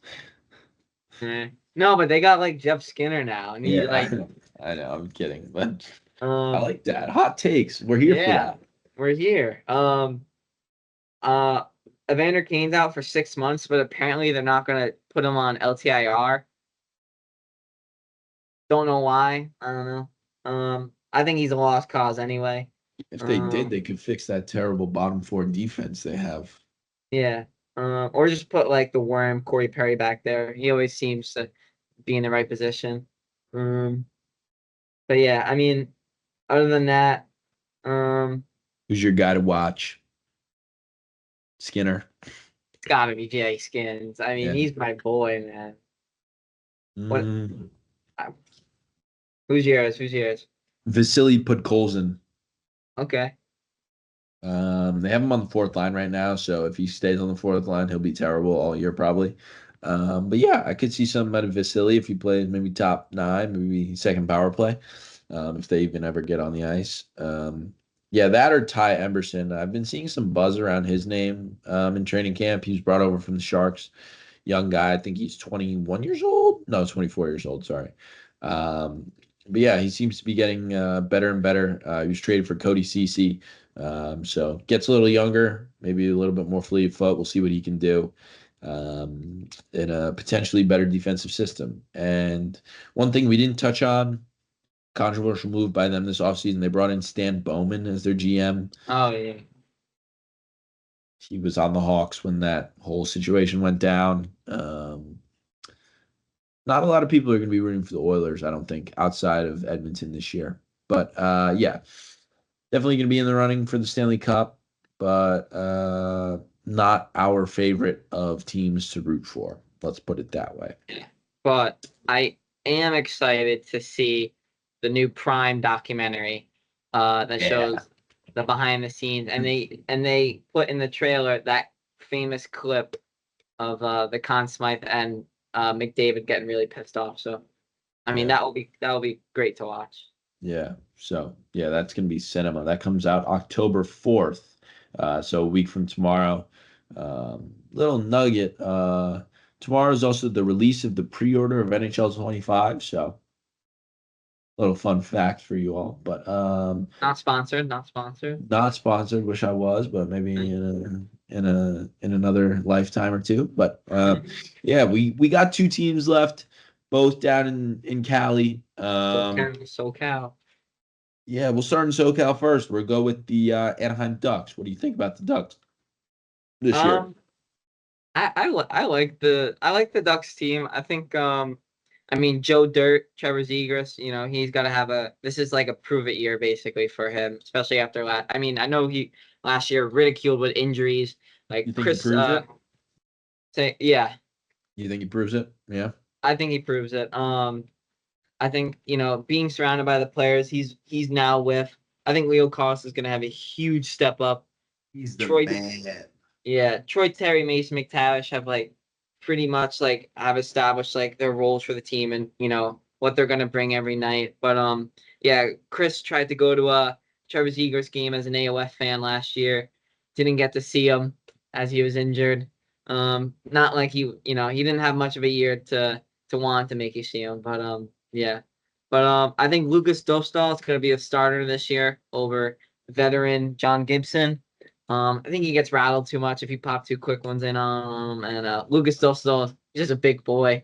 No, but they got like Jeff Skinner now, and he Yeah, like I know, I'm kidding, but I um like that. Hot takes. We're here for yeah, that. we're here. Uh, Evander Kane's out for 6 months, but apparently they're not gonna put him on LTIR. Don't know why. I don't know. I think he's a lost cause anyway. If they did, Um, they could fix that terrible bottom four defense they have. yeah. Or just put like the worm Corey Perry back there. He always seems to be in the right position. Um, but yeah, I mean, other than that, um, Who's your guy to watch? Skinner. it's gotta be Jay Skins. I mean, Yeah. he's my boy, man. What? Mm, uh, Who's yours? Who's yours? Vasily Podkolzin. Okay. They have him on the fourth line right now, so if he stays on the fourth line, he'll be terrible all year probably. But yeah, I could see something out of Vasily if he plays maybe top nine, maybe second power play, if they even ever get on the ice. Yeah, that or Ty Emberson. I've been seeing some buzz around his name in training camp. He's brought over from the Sharks, young guy. I think he's 21 years old. No, 24 years old. Sorry. Um, but yeah, he seems to be getting better and better. He was traded for Cody Cece. So gets a little younger, maybe a little bit more fleet of foot. We'll see what he can do in a potentially better defensive system. And one thing we didn't touch on, controversial move by them this offseason, they brought in Stan Bowman as their GM. Oh yeah. He was on the Hawks when that whole situation went down. Not a lot of people are going to be rooting for the Oilers, I don't think, outside of Edmonton this year. But yeah, definitely going to be in the running for the Stanley Cup, but not our favorite of teams to root for. Let's put it that way. But I am excited to see the new Prime documentary that Yeah. shows the behind the scenes, and they put in the trailer that famous clip of the Conn Smythe and McDavid getting really pissed off. So I mean Yeah. that will be great to watch. Yeah. So, yeah, that's going to be cinema. That comes out October 4th. So a week from tomorrow. Little nugget. Tomorrow is also the release of the pre-order of NHL 25. So, little fun fact for you all. But Not sponsored. Not sponsored. not sponsored. Wish I was, but maybe in another lifetime or two. But yeah, we got two teams left, both down in Cali. SoCal. Yeah, we'll start in SoCal first. We'll go with the Anaheim Ducks. What do you think about the Ducks this year? Um, I like the Ducks team. I think I mean Joe Dirt, Trevor Zegras, he's got to have this is like a prove it year basically for him, especially after last. I mean, I know he last year ridiculed with injuries like You think he Chris proves it? say yeah, You think he proves it? Yeah. I think he proves it. I think, being surrounded by the players he's now with, I think Leo Koss is going to have a huge step up. He's the Troy man. Yeah, Troy Terry, Mason McTavish have like pretty much like have established like their roles for the team and what they're gonna bring every night. But yeah, Chris tried to go to a Trevor Zegers game as an AOF fan last year. Didn't get to see him as he was injured. Not like he didn't have much of a year to want to make you see him. But yeah. But I think Lucas Dostal is gonna be a starter this year over veteran John Gibson. I think he gets rattled too much if you pop two quick ones in on him. And Lucas still he's just a big boy.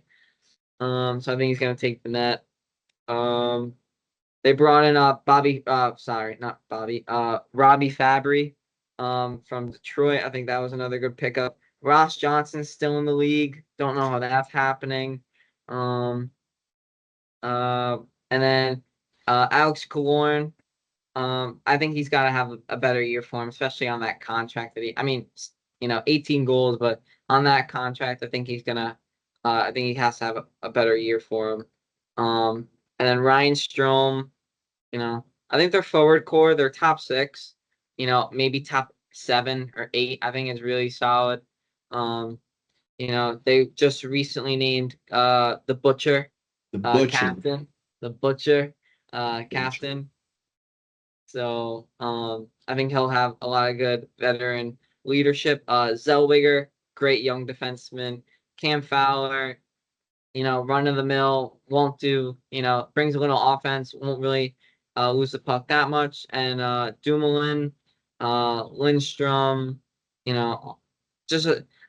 So I think he's gonna take the net. Um, they brought in Robbie Fabry from Detroit. I think that was another good pickup. Ross Johnson's still in the league. Don't know how that's happening. Um, uh, and then Alex Killorn. I think he's got to have a better year for him, especially on that contract that I mean, 18 goals, but on that contract, I think he's gonna. I think he has to have a better year for him. And then Ryan Strome. I think their forward core, their top six, maybe top 7 or 8, I think is really solid. Um, they just recently named the Butcher The Butcher. captain, the Butcher Butcher. captain. So I think he'll have a lot of good veteran leadership. Zellweger, great young defenseman. Cam Fowler, run of the mill, won't do, brings a little offense, won't really lose the puck that much. And Dumoulin, Lindstrom, just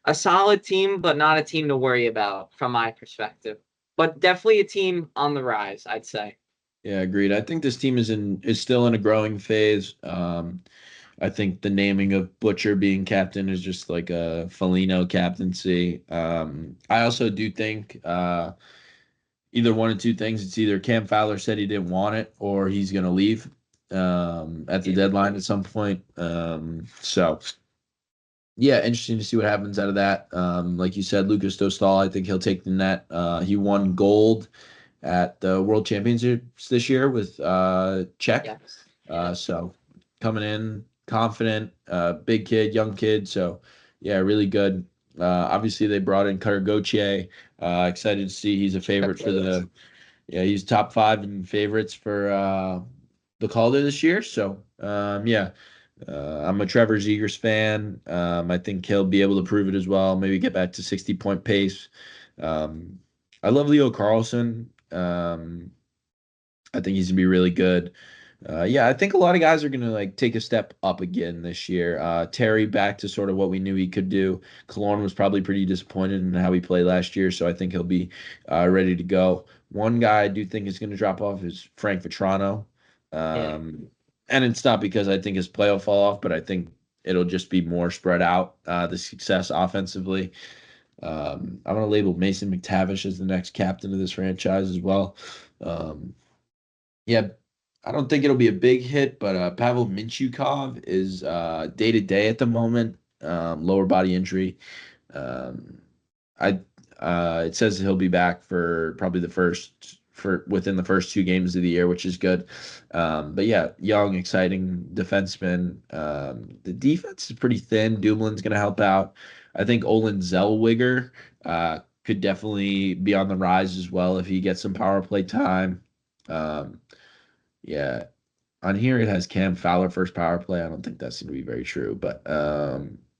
a solid team, but not a team to worry about from my perspective. But definitely a team on the rise, I'd say. Yeah, agreed. I think this team is still in a growing phase. I think the naming of Butcher being captain is just like a Foligno captaincy. I also do think either one of two things. It's either Cam Fowler said he didn't want it or he's going to leave at the Yeah. deadline at some point. So, yeah, interesting to see what happens out of that. Like you said, Lucas Dostal, I think he'll take the net. He won gold at the World Championships this year with Czech. Yes. Yeah. So coming in confident, big kid, young kid. So yeah, really good. Obviously they brought in Cutter Gauthier. Excited to see he's a favorite for the. Yeah, he's top 5 in favorites for the Calder this year. So yeah, I'm a Trevor Zegers fan. I think he'll be able to prove it as well. Maybe get back to 60-point pace. Um, I love Leo Carlson. I think he's gonna be really good. Yeah, I think a lot of guys are gonna like take a step up again this year. Terry back to sort of what we knew he could do. Cologne was probably pretty disappointed in how he played last year, so I think he'll be ready to go. One guy I do think is gonna drop off is Frank Vetrano. Yeah. And it's not because I think his play will fall off, but I think it'll just be more spread out, the success offensively. I'm gonna label Mason McTavish as the next captain of this franchise as well. Um, yeah, I don't think it'll be a big hit, but Pavel Mintyukov is day to day at the moment, lower body injury. Um, I it says he'll be back for probably the first for within the first 2 games of the year, which is good. But yeah, young, exciting defenseman. The defense is pretty thin. Dumoulin's going to help out. I think Olin Zellweger could definitely be on the rise as well if he gets some power play time. Um, yeah, on here it has Cam Fowler first power play. I don't think that's going to be very true, but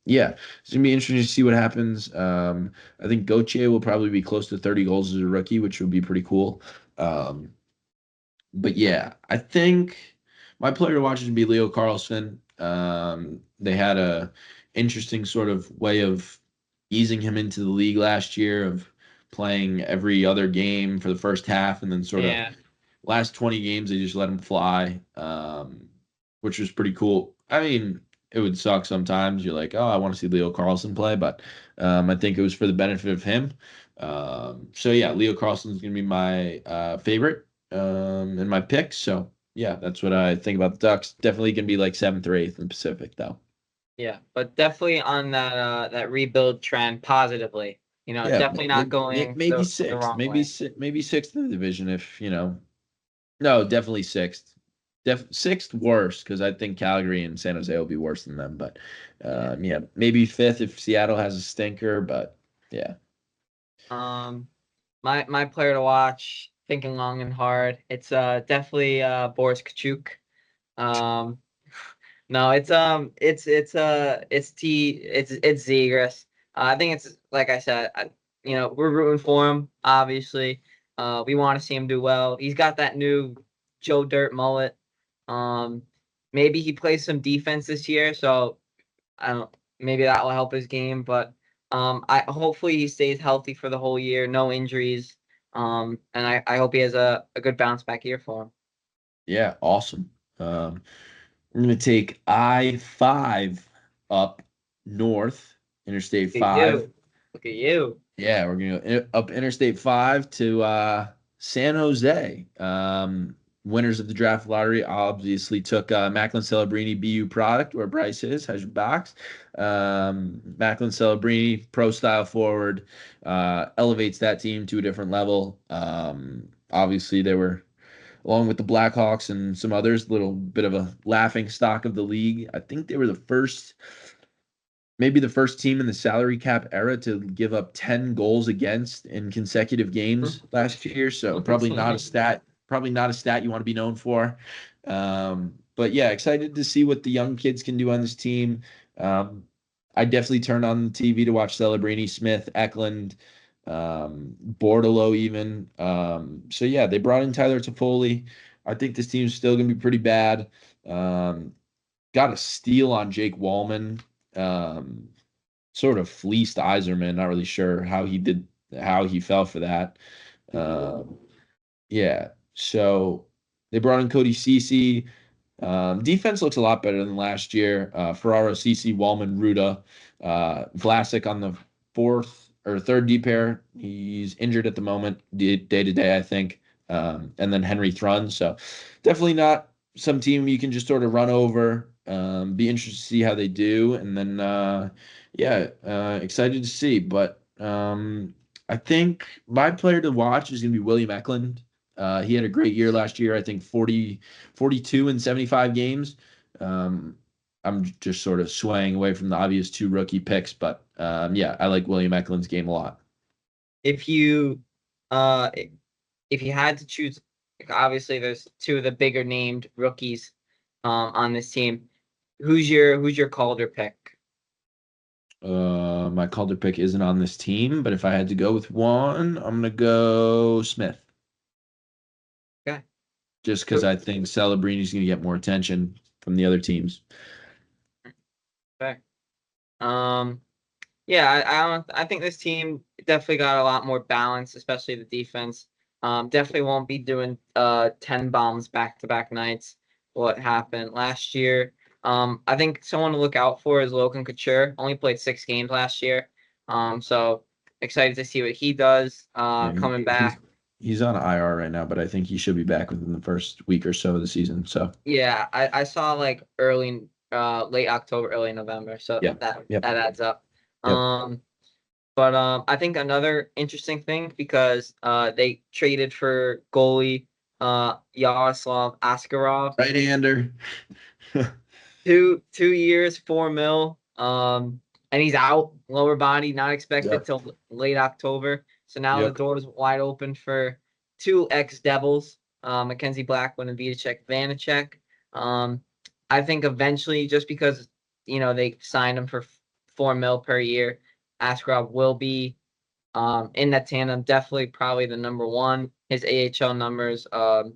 yeah, it's going to be interesting to see what happens. I think Gauthier will probably be close to 30 goals as a rookie, which would be pretty cool. Um, but yeah, I think my player to watch is going to be Leo Carlson. They had a interesting sort of way of easing him into the league last year of playing every other game for the first half and then sort of Yeah. last 20 games they just let him fly, which was pretty cool. I mean, it would suck sometimes. You're like, oh, I want to see Leo Carlson play, but I think it was for the benefit of him. So yeah, Leo Carlson is going to be my favorite and my pick. So yeah, that's what I think about the Ducks. Definitely going to be like 7th or 8th in the Pacific, though. Yeah, but definitely on that rebuild trend positively. Yeah, Definitely not going maybe the sixth, wrong way. maybe sixth in the division if no, definitely sixth. Sixth worst because I think Calgary and San Jose will be worse than them. But Yeah. yeah, maybe fifth if Seattle has a stinker. But yeah, Um, my player to watch, thinking long and hard. It's definitely Boris Kachuk. Um, no, it's Zegras. I think it's like I said. We're rooting for him. Obviously, we want to see him do well. He's got that new Joe Dirt mullet. Um, maybe he plays some defense this year, so I don't. Maybe that will help his game, but I hopefully he stays healthy for the whole year, no injuries. And I hope he has a good bounce back year for him. Yeah, awesome. We're gonna take I-5 up north, Interstate Look at 5. you. Look at you. Yeah, we're gonna go up Interstate 5 to San Jose. Winners of the draft lottery obviously took Macklin Celebrini BU product, where Bryce is, has your box. Macklin Celebrini, pro style forward, elevates that team to a different level. Obviously, they were, along with the Blackhawks and some others, a little bit of a laughing stock of the league. I think they were the first, maybe the first team in the salary cap era to give up 10 goals against in consecutive games last year. So probably not a stat you want to be known for. But yeah, excited to see what the young kids can do on this team. Um, I definitely turned on the TV to watch Celebrini, Smith, Eklund, Bordalo even. So yeah, they brought in Tyler Toffoli. I think this team's still going to be pretty bad. Um, got a steal on Jake Wallman. Um, Sort of fleeced Iserman. Not really sure how he fell for that. Um, yeah. So they brought in Cody Cece. Defense looks a lot better than last year. Ferraro, Cece, Wallman, Ruda, Vlasic on the fourth or third D pair. He's injured at the moment, day to day, I think. And then Henry Thrun. So definitely not some team you can just sort of run over. Be interested to see how they do, and then yeah, excited to see. But I think my player to watch is going to be William Eklund. He had a great year last year. I think 42 in 75 games. Um, I'm just sort of swaying away from the obvious two rookie picks, but yeah, I like William Eklund's game a lot. If you uh if you had to choose, like, obviously there's two of the bigger named rookies on this team. Who's your Calder pick? My Calder pick isn't on this team, but if I had to go with one, I'm gonna go Smith, Okay. just because I think Celebrini's gonna get more attention from the other teams. Okay. Um, yeah, I think this team definitely got a lot more balance, especially the defense. Definitely won't be doing 10 bombs back to back nights. What happened last year? I think someone to look out for is Logan Couture. Only played 6 games last year. So excited to see what he does Yeah, coming back. he's on IR right now, but I think he should be back within the first week or so of the season. So Yeah, I saw like late October, early November. So yeah, yep, that adds up. yep. Um, But I think another interesting thing, because they traded for goalie Yaroslav Askarov, Right-hander. 2 years, 4 mil. And he's out, lower body, not expected Yep. till late October. So now the Yep. door is wide open for two ex-Devils, Mackenzie Blackwood and Vitek Vanacek. Um, I think eventually, just because they signed him for 4 mil per year, Askarov will be in that tandem, definitely probably the number one. His AHL numbers, for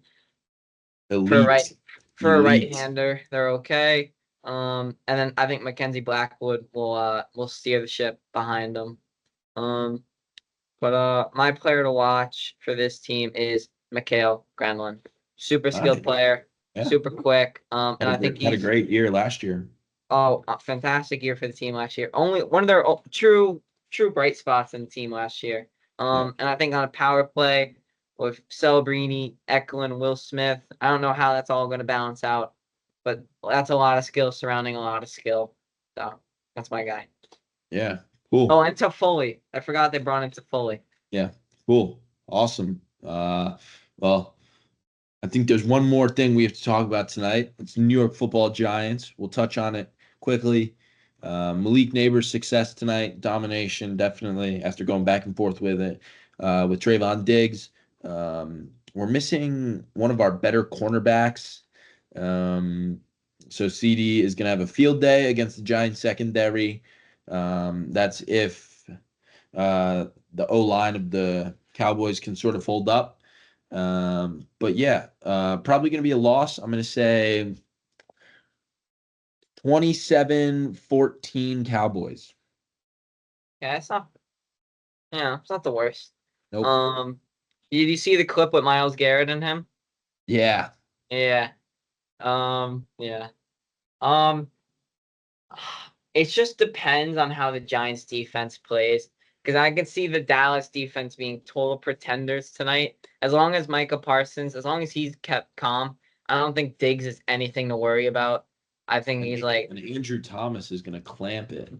a right Elite. for a right Elite. hander, they're okay. And then I think Mackenzie Blackwood will steer the ship behind him. Um, but my player to watch for this team is Mikhail Granlund. Super All skilled right. player, Yeah. super quick. And I think Had a he's, great year last year. oh, a fantastic year for the team last year. Only one of their true bright spots in the team last year. Yeah. And I think on a power play with Celebrini, Eklund, Will Smith, I don't know how that's all going to balance out, but that's a lot of skill surrounding a lot of skill. So that's my guy. Yeah. Oh, Cool. and Toffoli. I forgot they brought in Toffoli. Yeah. Cool. Awesome. Well, I think there's one more thing we have to talk about tonight. It's the New York Football Giants. We'll touch on it quickly. Malik Neighbors' success tonight, domination, definitely, after going back and forth with it, with Trayvon Diggs. We're missing one of our better cornerbacks. Um, so CD is going to have a field day against the Giants secondary. That's if the O line of the Cowboys can sort of hold up. But yeah, probably going to be a loss. I'm going to say 27-14 Cowboys. Yeah, it's not the worst. Nope. Did you see the clip with Myles Garrett and him? Yeah. Yeah. Yeah. Um, it just depends on how the Giants defense plays. Because I can see the Dallas defense being total pretenders tonight. As long as Micah Parsons, as long as he's kept calm, I don't think Diggs is anything to worry about. I think he's like, And Andrew Thomas is going to clamp it.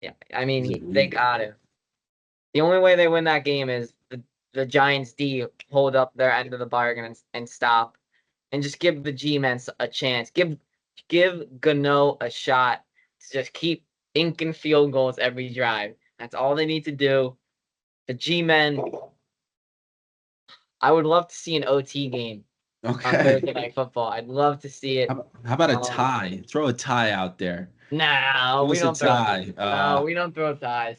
yeah, I He's mean, they elite. got him. The only way they win that game is the Giants D hold up their end of the bargain and stop, and just give the G-men a chance. Give Gano a shot to just keep inking field goals every drive. That's all they need to do. The G-men, I would love to see an OT game on Okay. Thursday Night Football. I'd love to see it. How about a Um, tie? Throw a tie out there. no, Give we us a don't throw. tie. No, we don't throw ties.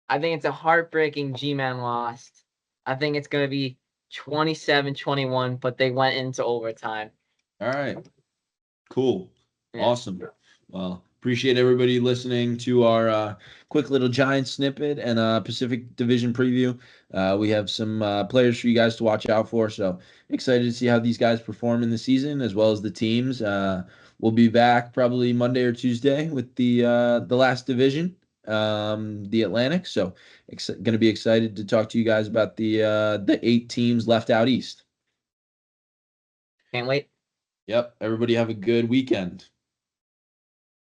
I think it's a heartbreaking G-men lost. I think it's going to be 27-21, but they went into overtime. All right. Cool. Yeah. Awesome. Well, appreciate everybody listening to our quick little Giants snippet and Pacific Division preview. We have some players for you guys to watch out for. So excited to see how these guys perform in the season as well as the teams. We'll be back probably Monday or Tuesday with the last division, the Atlantic. So going to be excited to talk to you guys about the 8 teams left out east. Can't wait. Yep. Everybody have a good weekend.